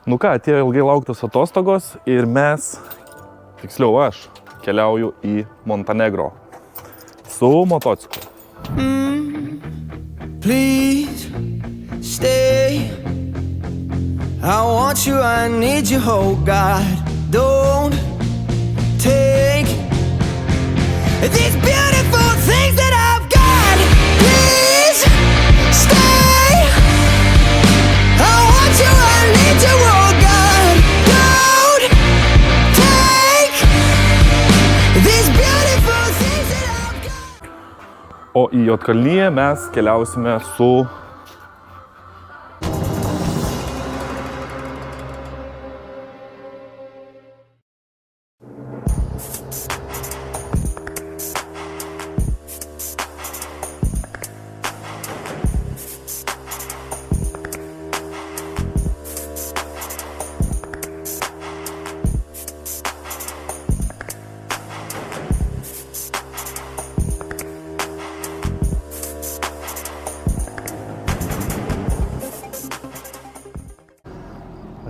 Nu ką, atėjo ilgai lauktos atostogos ir mes, tiksliau aš, keliauju į Montenegro su motociklu. Please stay. I want you, I need you, oh God. Don't take these beautiful things that I've got. Please stay. I want you, I need you, oh God. Don't take these beautiful things that I've got. O į Juodkalniją mes keliausime su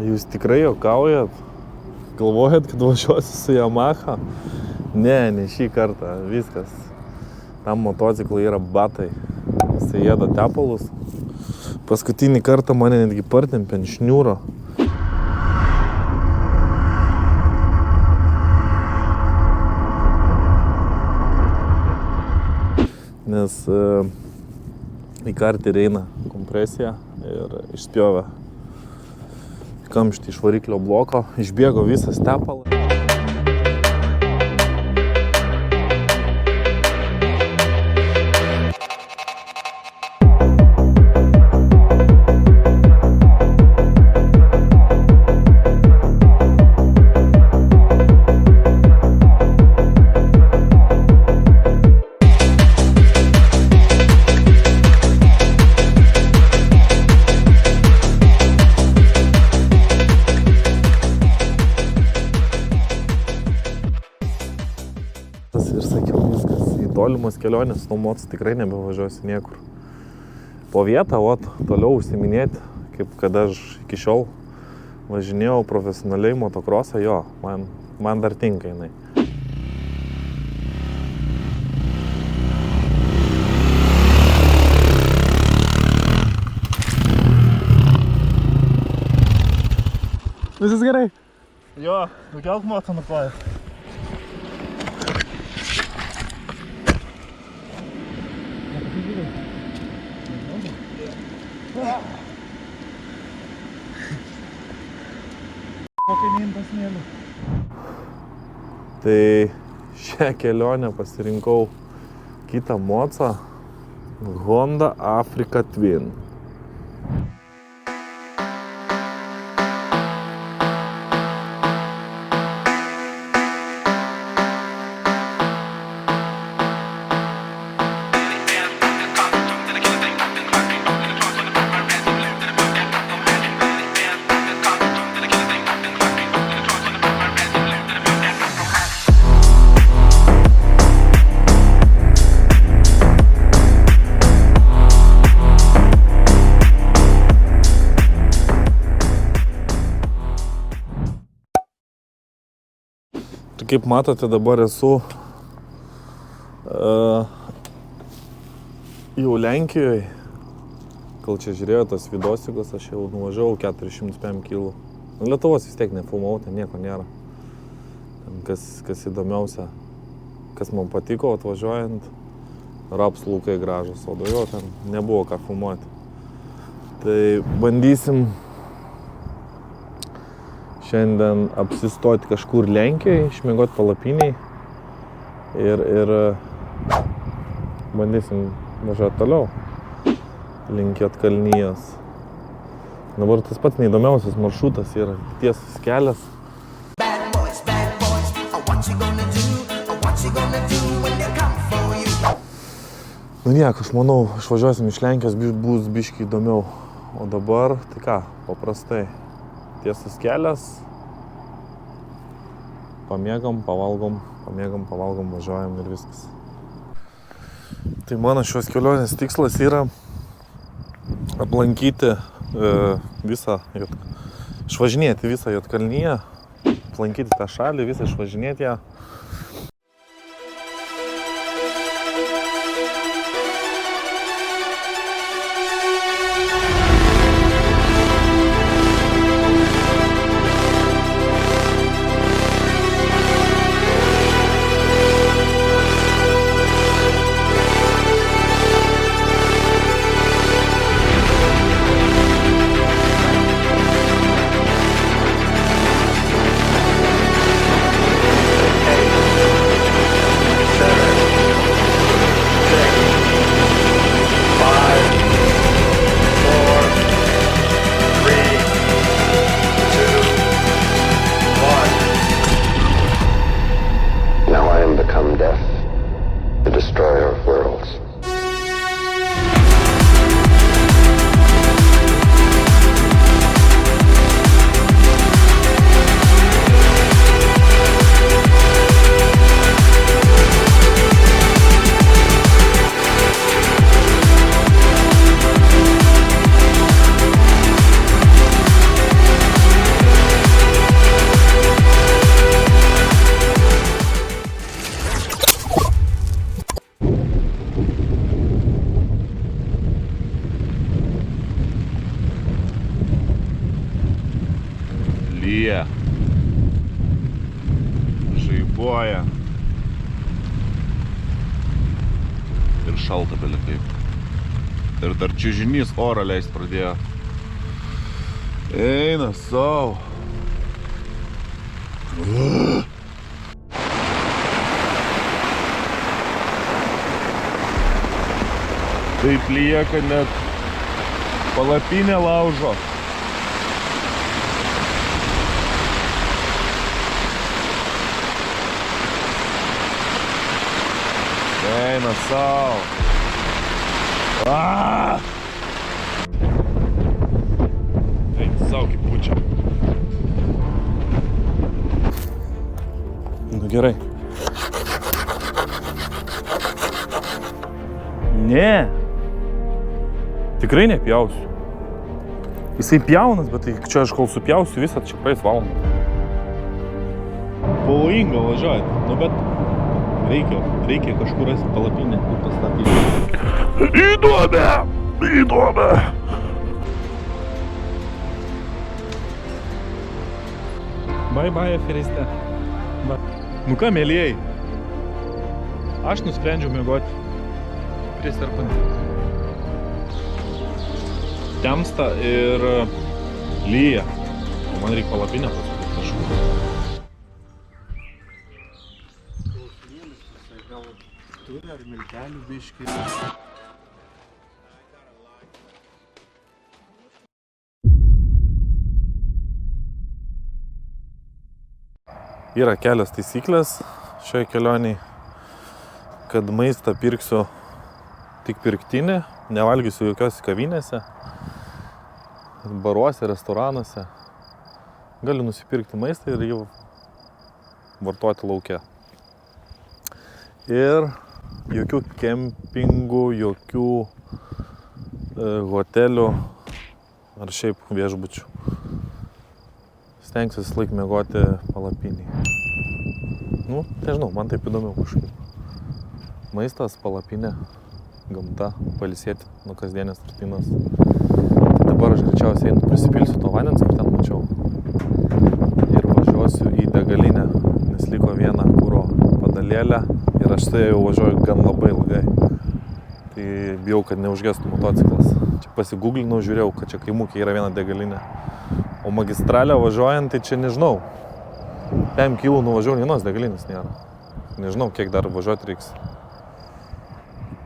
Jūs tikrai juokaujat? Galvojat, kad važiuosiu su Yamaha? Ne šį kartą. Viskas. Tam motociklui yra batai. Jisai ėda tepalus. Paskutinį kartą mane netgi partempė ant šniūro. Nes į kartį eina kompresija ir išspjovė kamštį iš variklio bloko, išbėgo visas tepalas. Ir sakiau, viskas, į tolimas kelionės nuo motos tikrai nebevažiuosiu niekur. Po vietą, toliau užsiminėti, kaip kad aš iki šiol važinėjau profesionaliai motokrosą, jo, man dar tinka jinai. Viskas gerai? Jo, nukelk motą nuo kojų. Tai šią kelionę pasirinkau kitą mocą Honda Africa Twin. Kaip matote, dabar esu jau Lenkijoje. Kol čia žiūrėjau tas vidosikus, aš jau nuvažiavau 405 kg. Lietuvos vis tiek nefilmavau, ten nieko nėra. Ten kas įdomiausia, kas man patiko atvažiuojant, rapsų laukai gražus, o daugiau ten nebuvo ką filmuoti. Tai bandysim šiandien apsistoti kažkur Lenkijoje, išmiegoti palapiniai ir bandysim važiuoti toliau link Juodkalnijos. Dabar tas pats neįdomiausias maršrutas yra tiesas kelias. Nu nieko, aš manau, išvažiuosim iš Lenkijos, bus biškiai įdomiau. O dabar, tai ką, paprastai. Tiesas kelias, pamiegam, pavalgom, važiuojam ir viskas. Tai mano šios kelionės tikslas yra aplankyti visą išvažinėti visą Juodkalniją, aplankyti tą šalį, visą išvažinėti ją. Lyja, žaibuoja ir šalta beli kaip. Ir dar čiužinys orą leist pradėjo. Eina sau. Taip lyja, kad net palapinę laužo. Eina sau. Eina sau kaip pučia. Nu gerai. Ne. Tikrai nepjausiu. Jisai pjaunas, bet tai čia aš kol supjausiu visą, čia praeis valandą. Pavojinga važiuoti, nu bet reikia kažkur rasti palapinę ir pastatyti. Į duobę! Bye, aferiste. Nu ką, mėlyjei? Aš nusprendžiau miegoti prie serpantino. Temsta ir lyja. O man reikia palapinę pasakyti kažkur. Turi ar miltelių biškį. Yra kelios taisyklės šioje kelionėje, kad maistą pirksiu tik pirktinį, nevalgysiu jokios kavinėse, baruose, restoranuose. Galiu nusipirkti maistą ir jį vartoti lauke. Ir jokių kempingų, jokių hotelių ar šiaip viešbučių. Stengsiu visą laiką miegoti palapinėj. Nu, nežinau, man taip įdomiau kažkaip. Maistas, palapinė, gamta, pailsėti nuo kasdienės rutinos. Tai dabar aš greičiausiai einu prisipilsiu to vandens, kaip ten mačiau. Ir važiuosiu į degalinę, nes liko viena kuro padalėlė. Ir aš tai jau važiuoju gan labai ilgai. Tai bijau, kad neužgestų motociklas. Čia pasiguglinau, žiūrėjau, kad čia Kaimukė yra viena degalinė. O magistralę važiuojant, tai čia nežinau. 5 kilų nuvažiavau, vienos degalinės nėra. Nežinau, kiek dar važiuoti reiks.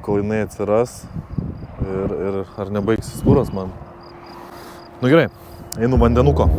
Kol jinai atsiras ir ar nebaigsis kuras man. Nu gerai, einu vandenuko.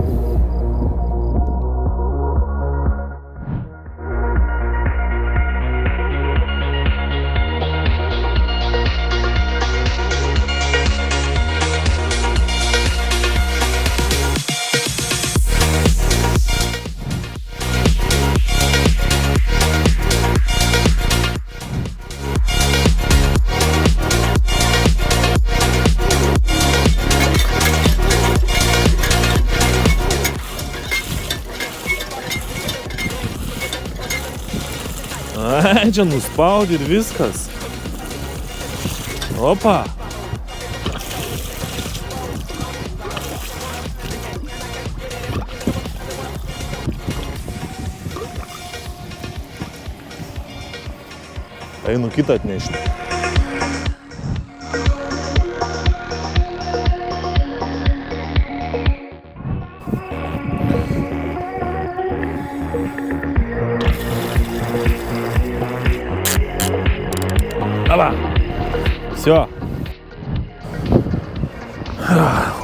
leidžia, nuspaudi ir viskas. Opa. Einu kitą atnešti. Ava. Всё.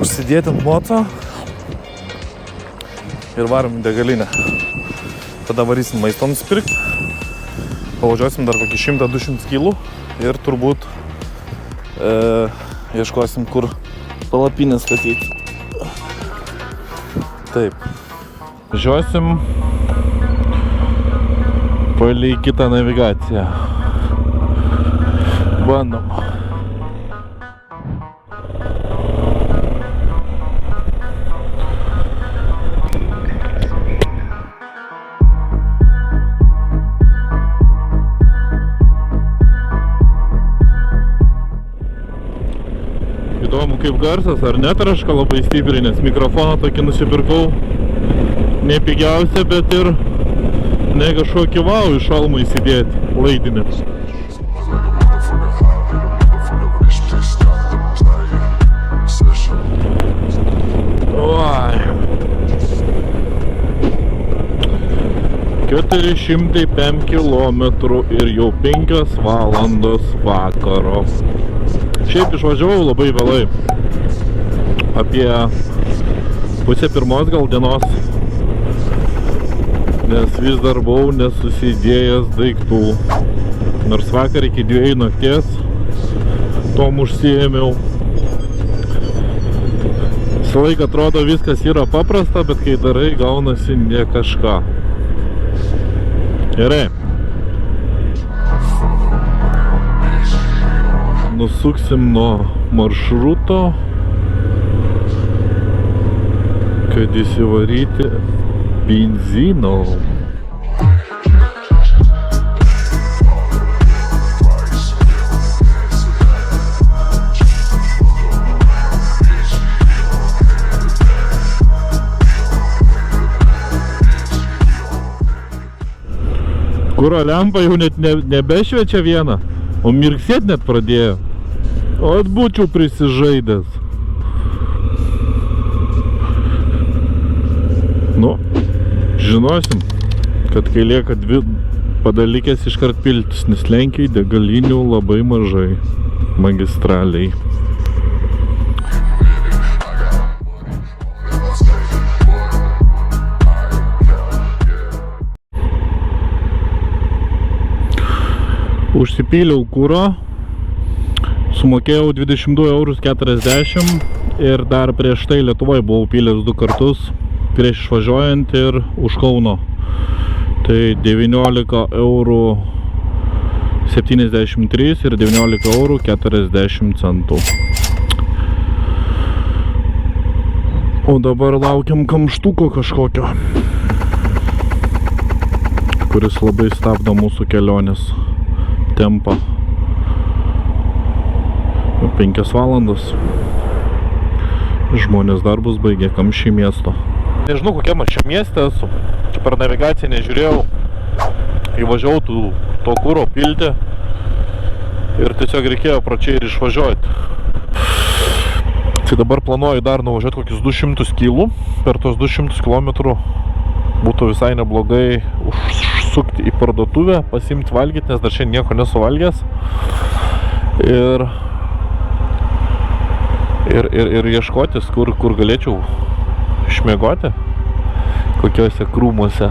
Užsidėti ant moco ir varom į degalinę. Tada varysim maisto nusipirkti. Pavažiuosim dar kokį 100-200 kilų ir turbūt ieškosim, kur palapinę statyti. Taip. Važiuosim palei kitą navigaciją. Bandom. Įdomu kaip garsas, ar netraška labai stipriai, nes mikrofoną tokį nusipirkau ne pigiausia, bet ir ne kažkokį vau iš šalmą įsidėti laidinį. Oi. 405 kilometrų ir jau 5 valandos vakaro. Šiaip išvažiavau labai vėlai. Apie pusę pirmos gal dienos. Nes vis dar buvau nesusidėjęs daiktų. Nors vakar iki 2 nakties tom užsiėmiau. Visą laiką atrodo viskas yra paprasta, bet kai darai gaunasi ne kažką. Gerai. Nusuksim nuo maršruto, kad įsivaryti benzino. Kuro lempa jau net nebešviečia vieną, o mirksėt net pradėjo. O būčiau prisižaidęs. Nu, žinosim, kad kai lieka 2 padalikės iškart piltis, nes Lenkijai degalinių labai mažai magistraliai. Užsipyliau kuro, sumokėjau 22,40 € ir dar prieš tai Lietuvoje buvau pylęs 2 kartus, prieš išvažiuojant ir už Kauno. Tai 19,73 € ir 19,40 €. O dabar laukiam kamštuko kažkokio, kuris labai stabdo mūsų kelionės tempą. 5 valandas. Žmonės darbus baigė kamščiai miesto. Nežinau, kokiam aš čia mieste esu. Čia per navigaciją nežiūrėjau. Įvažiavau to kuro pilti ir tiesiog reikėjo pro čia ir išvažiuoti. Tai dabar planuoju dar nuvažiuoti kokius 200 kilų. Per tos 200 km būtų visai neblogai užsukti į parduotuvę, pasiimti valgyti, nes dar šiandien nieko nesuvalgęs. Ir ieškotis, kur galėčiau išmiegoti, kokiuose krūmuose.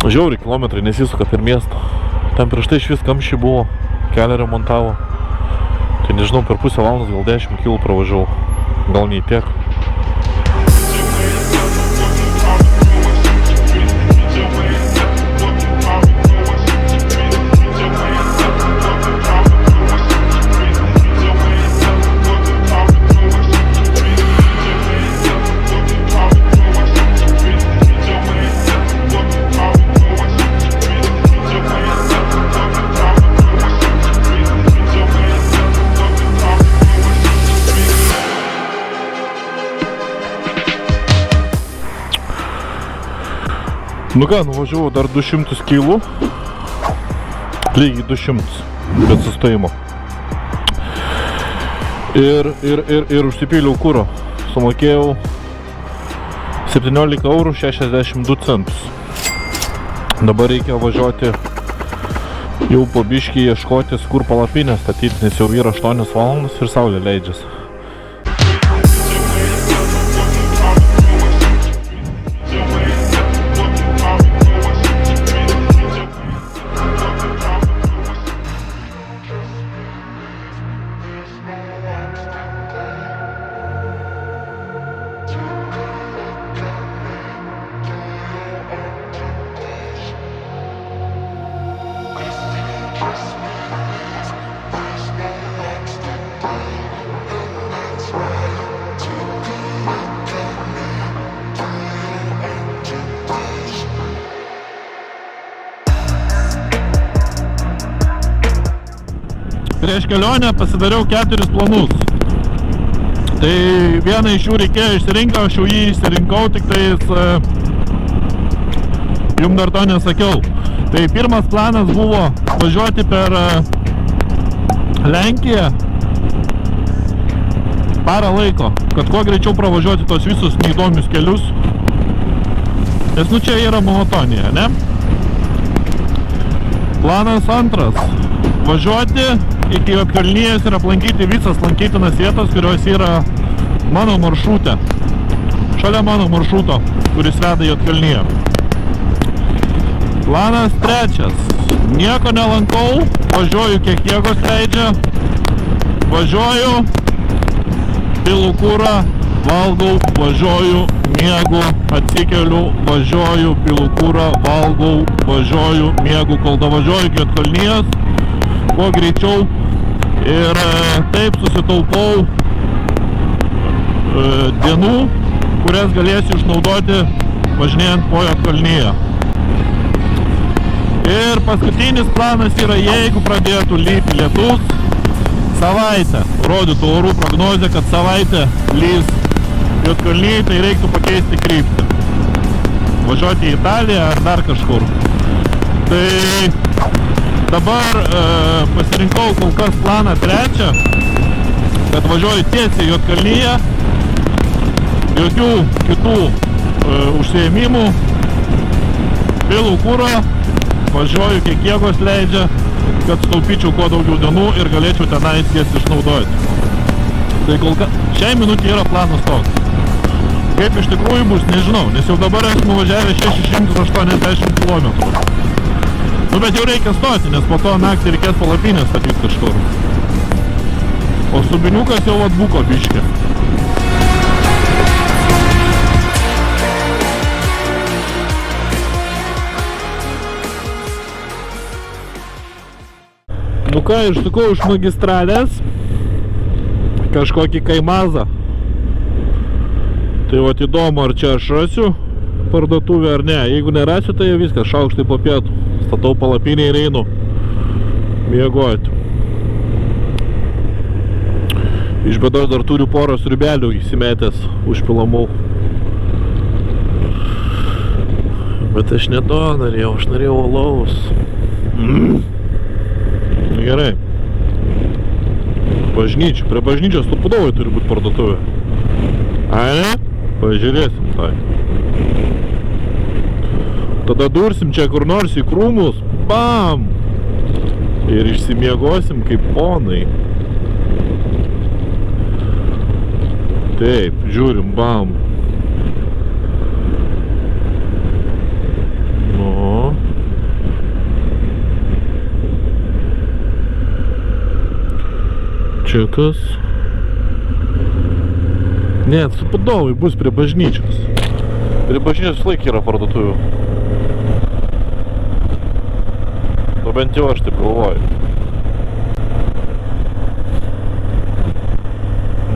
Žiauriai kilometrai nesisuka per miestą. Ten prieš tai išvis kamščiai buvo, kelią remontavo. Tai nežinau, per pusę valandos gal 10 kilų pravažiavau, gal nei tiek. Nu ką, nuvažiavau dar 200 kilų. Lygiai 200 be sustojimo. Ir užsipyliau kuro. Sumokėjau 17 eurų 62 centus. Dabar reikia važiuoti jau po biškį ieškotis, kur palapinę statyti, nes jau yra 8 valandas ir saulė leidžiasi. Prieš kelionę pasidariau 4 planus. Tai vieną iš jų reikėjo išsirinkti, aš jau jį išsirinkau, tik tais jums dar to nesakiau. Tai pirmas planas buvo važiuoti per Lenkiją parą laiko, kad kuo greičiau pravažiuoti tos visus neįdomius kelius. Nes nu čia yra monotonija, ne? Planas antras. Važiuoti iki Juodkalnijos ir aplankyti visas lankytinas vietas, kurios yra mano maršrute. Šalia mano maršruto, kuris veda į Juodkalniją. Planas trečias. Nieko nelankau, važiuoju kiek jėgos leidžia. Važiuoju, pilu kurą, valgau, važiuoju, miegu, atsikeliu, važiuoju, pilu kurą, valgau, važiuoju, miegu, kol davažiuoju iki Juodkalnijos. Kuo greičiau ir taip susitaupau dienų, kurias galėsiu išnaudoti važinėjant po Juodkalniją. Ir paskutinis planas yra, jeigu pradėtų lyti lietus, savaitę, rodytų orų prognozę, kad savaitę lys Juodkalnijai, tai reiktų pakeisti kryptį. Važiuoti į Italiją ar dar kažkur. Tai dabar pasirinkau kol kas planą trečią, kad važiuoju tiesiai į Juodkalniją, jokių kitų užsiėmimų, pilu kurą, važiuoju kiek jėgos leidžia, kad sutaupyčiau kuo daugiau dienų ir galėčiau tenais jas išnaudoti. Tai kol kas šiai minutė yra planas toks. Kaip iš tikrųjų bus, nežinau, nes jau dabar esu nuvažiavęs 680 km. Nu, bet jau reikia stoti, nes po to naktį reikės palapinę statyti kažkur. O subiniukas jau atbuko biškį. Nu ką, išsukau iš magistralės kažkokį kaimazą. Tai vat įdomu, ar čia aš rasiu parduotuvę ar ne. Jeigu nerasiu, tai viskas, šaukštai po pietų. Statau palapinę ir einu miegoti. Iš bėdos dar turiu porą sriubelių įsimetęs užpilamau. Bet aš ne to norėjau, aš norėjau alaus. Gerai. Bažnyčia. Prie bažnyčios stupudovai turi būti parduotuvė. A ne? Pažiūrėsim tai. Tada dursim čia kur nors į krūmus. Bam! Ir išsimiegosim kaip ponai. Taip, žiūrim, bam. Nu. Čia kas? Ne, stupudovai bus prie bažnyčios. Prie bažnyčios laik yra parduotuvių. Nu bent jau aš taip galvoju.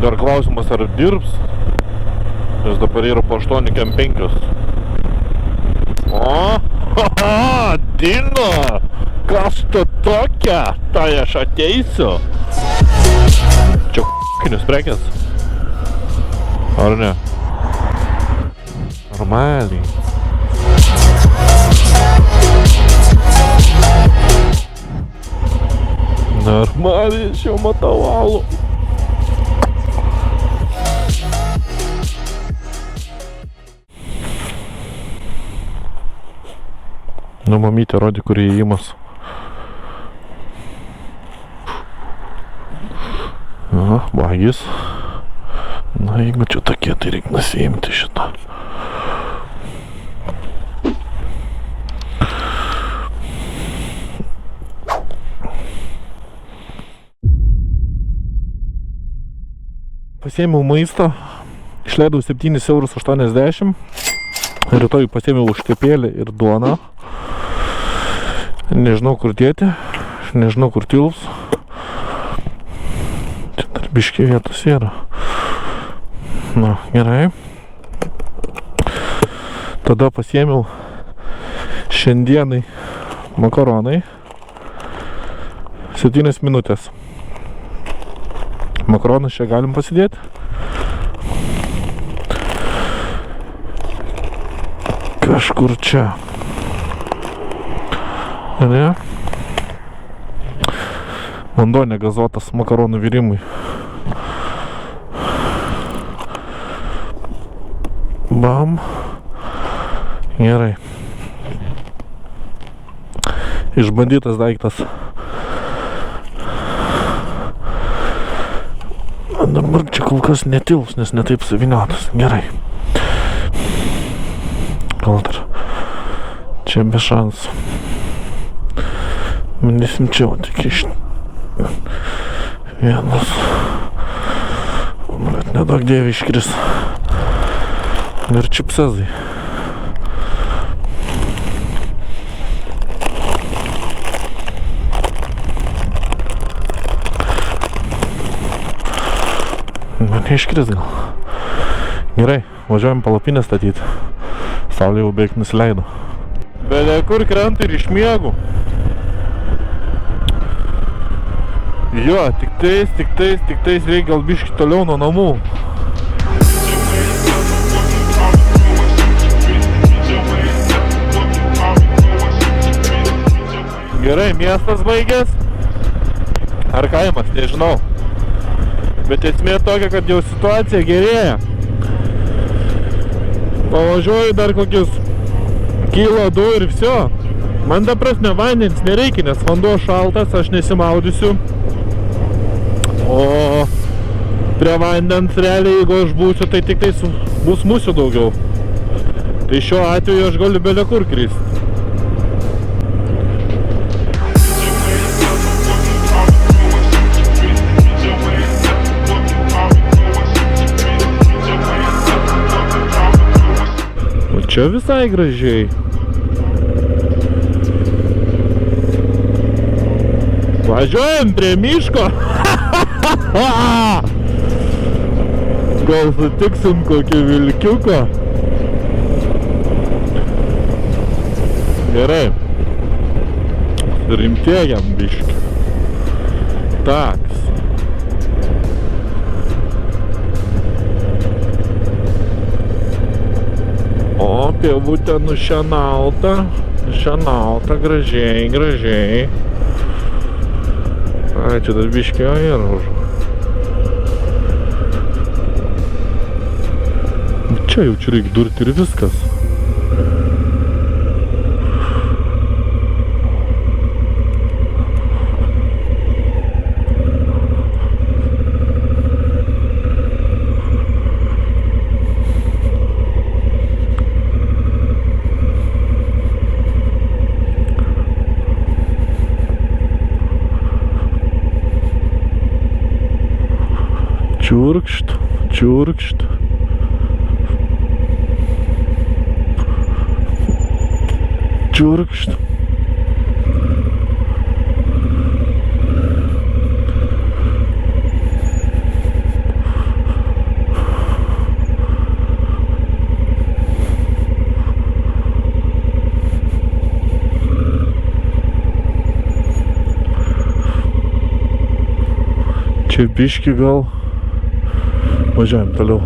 Dar klausimas, ar dirbs, nes dabar yra po 8:05. O, Dina, kas tu tokia? Tai aš ateisiu. Čia k***kinius prekės? Ar ne? Normaliai. Normaliai aš jau matau alų. Nu, mamytė rodė, kur įėjimas. Na, bagis. Na, jeigu čia tokie, tai reikia nusiimti šitą. Pasiėmiau maistą, išleidau 7,80 €. Rytoj pasiėmiau užtepėlį ir duoną. Nežinau, kur dėti, nežinau, kur tilps. Čia dar biškį vietos yra. Na, gerai. Tada pasiėmiau šiandienai makaronai. 7 minutės. Makaronus čia galim pasidėti. Kažkur čia. Ne? Vanduo negazuotas makaronų virimui. Bam. Gerai. Išbandytas daiktas. Dabar čia kol kas netilps, nes netaip suviniotas. Gerai. Gal dar čia be šansų. Bandysim čia, tik iš vienas. Bet nedaug dievė iškris. Ir čipsezai. Man neiškris gal. Gerai, važiuojam palapinę statyti. Saulė jau beveik nusileido. Beveik kur krenta ir išmiegu. Jo, tik tais reikia gal biškį toliau nuo namų. Gerai, miestas baigęs. Ar kaimas, nežinau. Bet esmė tokia, kad jau situacija gerėja. Pavažiuoju dar kokius kilo 2 ir viso. Man ta prasme vandens nereikia, nes vanduo šaltas, aš nesimaudysiu. O prie vandens realiai, jeigu aš būsiu, tai tik tai bus musių daugiau. Tai šiuo atveju aš galiu bele kur kristi. O čia visai gražiai. Važiuojam prie miško. Gal sutiksim kokį vilkiuką. Gerai. Rimtėjam biškį. Taks. O, pievutė nušienauta. Nušienauta gražiai, gražiai. Ai, čia dar biškio yra už. Čia jau čia reikia durti ir viskas. Čiurkšt, čiurkšt. Čiurkšt. Čia biški gal. Važiuojam toliau.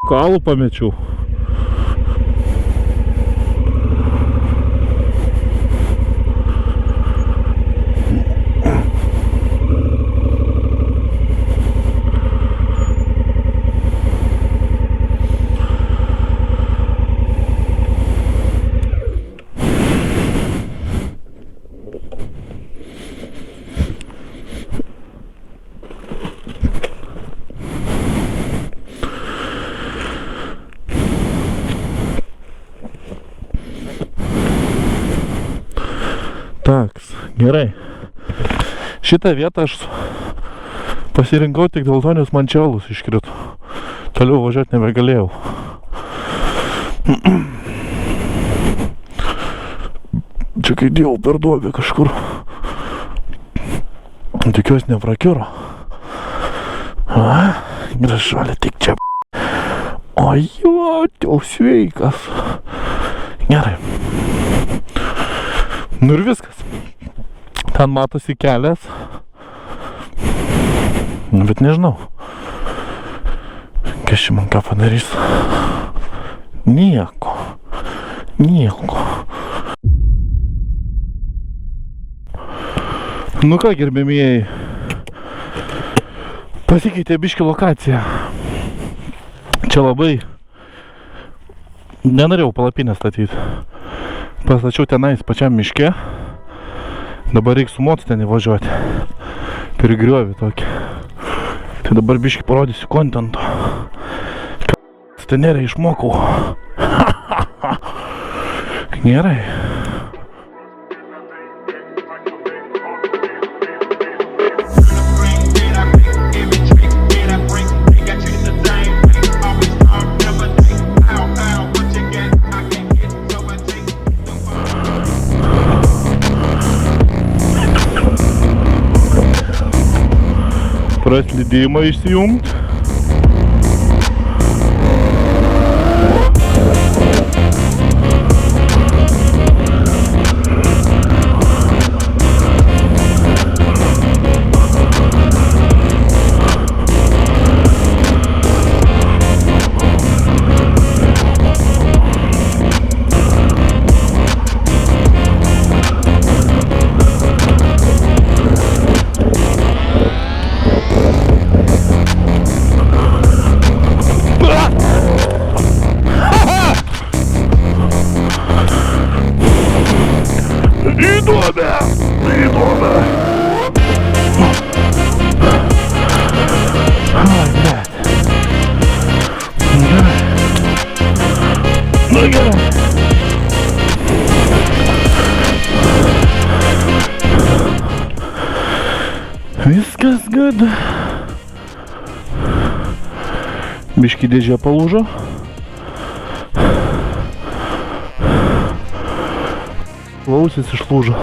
Kalų pamečiau. Tak, gerai. Šitą vietą aš pasirinkau tik dėl to, nes man čiaulus iškrito. Toliau važiuoti nebegalėjau. Čia kai dėjau per duobę kažkur. Tikiuosi neprakiuro. Gražuolė, tik čia. O jo, jau sveikas. Gerai. Nu ir viskas. Ten matosi kelias. Bet nežinau. Kas čia man ką padarys? Nieko. Nieko. Nu ką, gerbėmieji. Pasikeitė biški lokacija. Čia labai... Nenorėjau palapinę statyti. Pastačiau tenais pačiam miške. Dabar reikia su mocu ten įvažiuoti. Per griovį tokį. Tai dabar biškį parodysiu kontento. Stenerę išmokau. Gerai. Praslydimą išsijungt. Viskas good. Biški dėžė palūžo. Klausis išlūžo.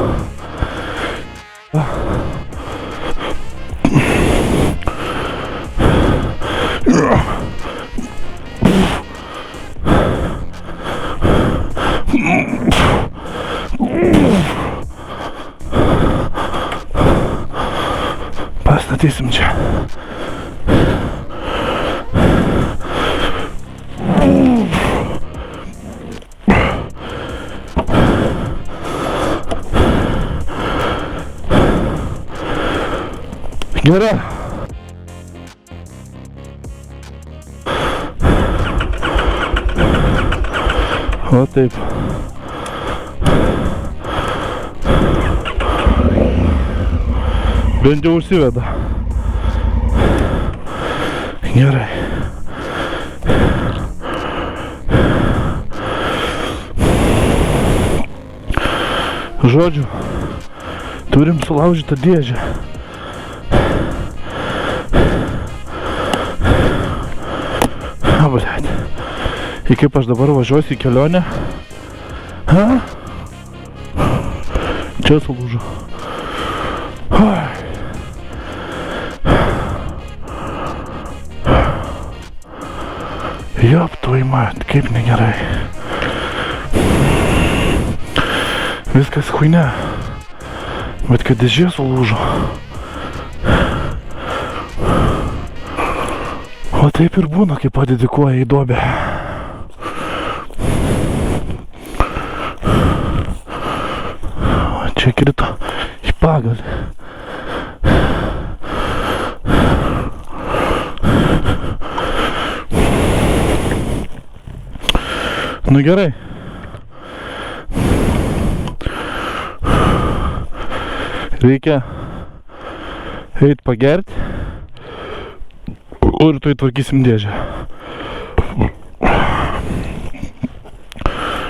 Pastatysim čia. Gerai. O taip. Bent jau užsiveda. Gerai. Žodžiu, turim sulaužytą dėžę. Blet. Ir kaip aš dabar važiuosiu į kelionę? Čia sulūžo. Jop, tu įmat, kaip negerai. Viskas chuйня. Bet kad dėžė sulūžo. O taip ir būna, kai padedikuoja į duobę. O čia krito į pagalį. Nu gerai. Reikia eit pagerti, o rytoj tvarkysim dėžę.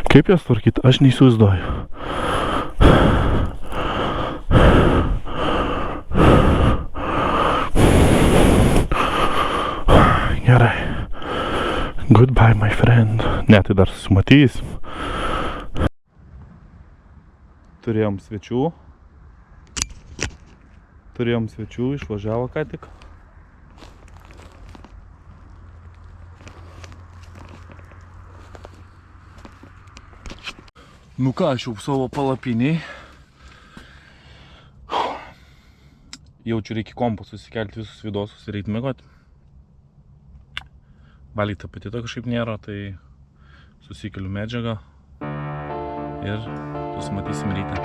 Kaip jas tvarkyti, aš neįsivaizduoju. Gerai. Goodbye, my friend. Ne, tai dar susimatysim. Turėjom svečių, išvažiavo ką tik. Nu ką, aš jau savo palapiniai. Jaučiu, reikia kompo susikelti visus vidosus ir eit miegoti. Valgyti apetito kažkaip nėra, tai susikeliu medžiagą ir susimatysim ryte.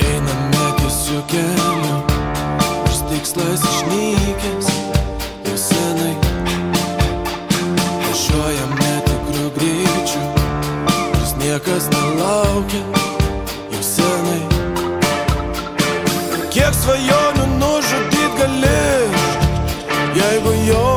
Einame tiesiu keliu, nors tikslas išnykęs jau senai. Važiuojam netikru greičiu, nors niekas nelaukia jau senai. Kiek svajonių nužudyt gali, jeigu jo